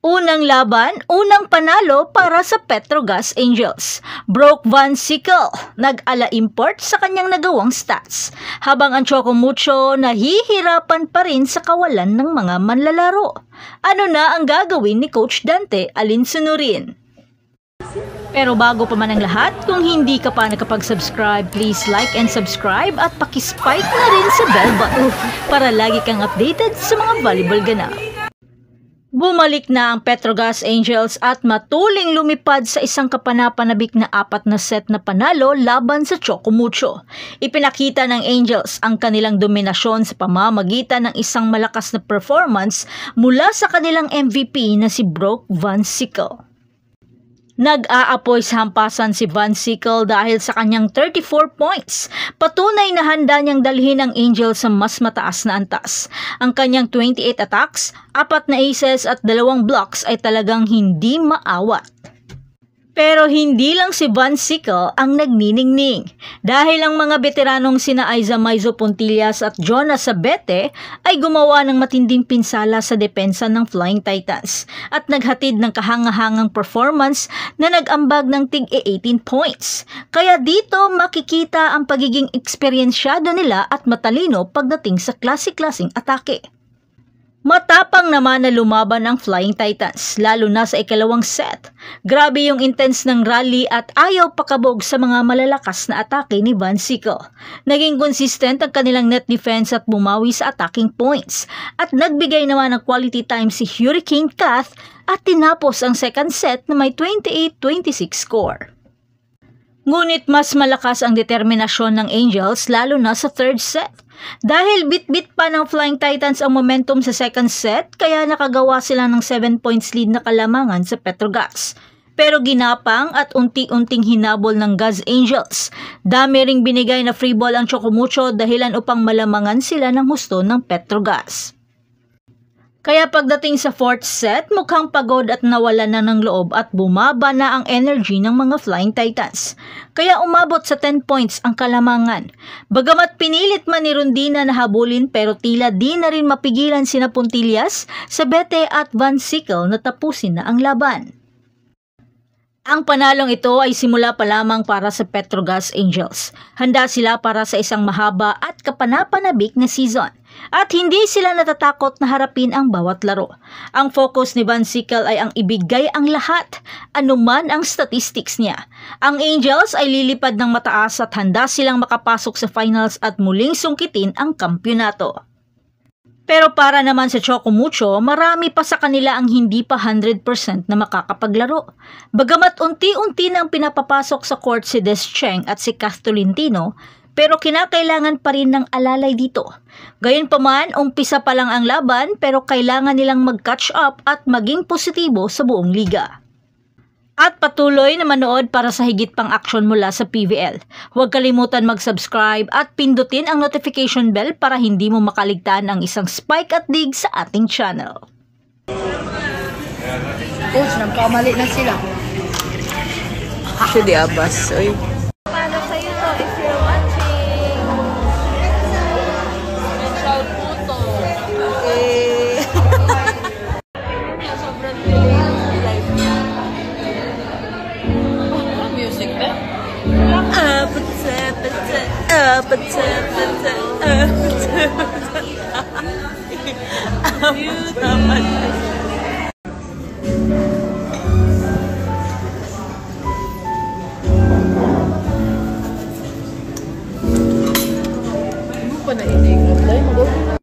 Unang laban, unang panalo para sa Petrogas Angels. Broke Van Sickle, nag-ala import sa kanyang nagawang stats. Habang ang Chocomucho nahihirapan pa rin sa kawalan ng mga manlalaro. Ano na ang gagawin ni Coach Dante Alinsunurin? Pero bago pa man ang lahat, kung hindi ka pa nakapag-subscribe, please like and subscribe at pakispike na rin sa bell button para lagi kang updated sa mga volleyball ganap. Bumalik na ang Petrogas Angels at matuling lumipad sa isang kapanapanabik na 4 na set na panalo laban sa Chocomucho. Ipinakita ng Angels ang kanilang dominasyon sa pamamagitan ng isang malakas na performance mula sa kanilang MVP na si Brock Van Sickle. Nag-aapoy sa hampasan si Van Sickle dahil sa kanyang 34 points. Patunay na handa niyang dalhin ang Angels sa mas mataas na antas. Ang kanyang 28 attacks, 4 na aces at 2 blocks ay talagang hindi maawat. Pero hindi lang si Van Sickle ang nagniningning dahil ang mga veteranong sina Aiza Maizo Puntillas at Jonas Sabete ay gumawa ng matinding pinsala sa depensa ng Flying Titans at naghatid ng kahangahangang performance na nag-ambag ng tig-18 points. Kaya dito makikita ang pagiging eksperyensyado nila at matalino pagdating sa klase-klaseng atake. Matapang naman na lumaban ang Flying Titans, lalo na sa ikalawang set. Grabe yung intense ng rally at ayaw pakabog sa mga malalakas na atake ni Van Sickle. Naging consistent ang kanilang net defense at bumawi sa attacking points. At nagbigay naman ng quality time si Hurricane Kath at tinapos ang second set na may 28-26 score. Ngunit mas malakas ang determinasyon ng Angels lalo na sa third set. Dahil bit-bit pa ng Flying Titans ang momentum sa second set, kaya nakagawa sila ng 7 points lead na kalamangan sa Petrogas. Pero ginapang at unti-unting hinabol ng Gaz Angels. Dami ring binigay na free ball ang Chocomucho dahilan upang malamangan sila ng husto ng Petrogas. Kaya pagdating sa fourth set, mukhang pagod at nawalan na ng loob at bumaba na ang energy ng mga Flying Titans. Kaya umabot sa 10 points ang kalamangan. Bagamat pinilit man ni Rondina na habulin pero tila di na rin mapigilan sina Puntillas, Sabete at Van Sickle na tapusin na ang laban. Ang panalong ito ay simula pa lamang para sa Petrogas Angels. Handa sila para sa isang mahaba at kapanapanabik na season. At hindi sila natatakot na harapin ang bawat laro. Ang focus ni Van Sickle ay ang ibigay ang lahat, anuman ang statistics niya. Ang Angels ay lilipad ng mataas at handa silang makapasok sa finals at muling sungkitin ang kampyonato. Pero para naman sa Chocomucho, marami pa sa kanila ang hindi pa 100% na makakapaglaro. Bagamat unti-unti nang pinapapasok sa court si Descheng at si Kath Tolentino, pero kinakailangan pa rin ng alalay dito. Gayunpaman, umpisa pa lang ang laban pero kailangan nilang mag-catch up at maging positibo sa buong liga. At patuloy na manood para sa higit pang aksyon mula sa PVL. Huwag kalimutan mag-subscribe at pindutin ang notification bell para hindi mo makaligtaan ang isang spike at dig sa ating channel. Coach, nagkamali na sila. Actually, abas. Oy. Paano sa'yo to if you're watching? Shout po to. Okay. Sobrang delay ng live niya. Music ba? Ano pa na inig? Dahil mag-open na.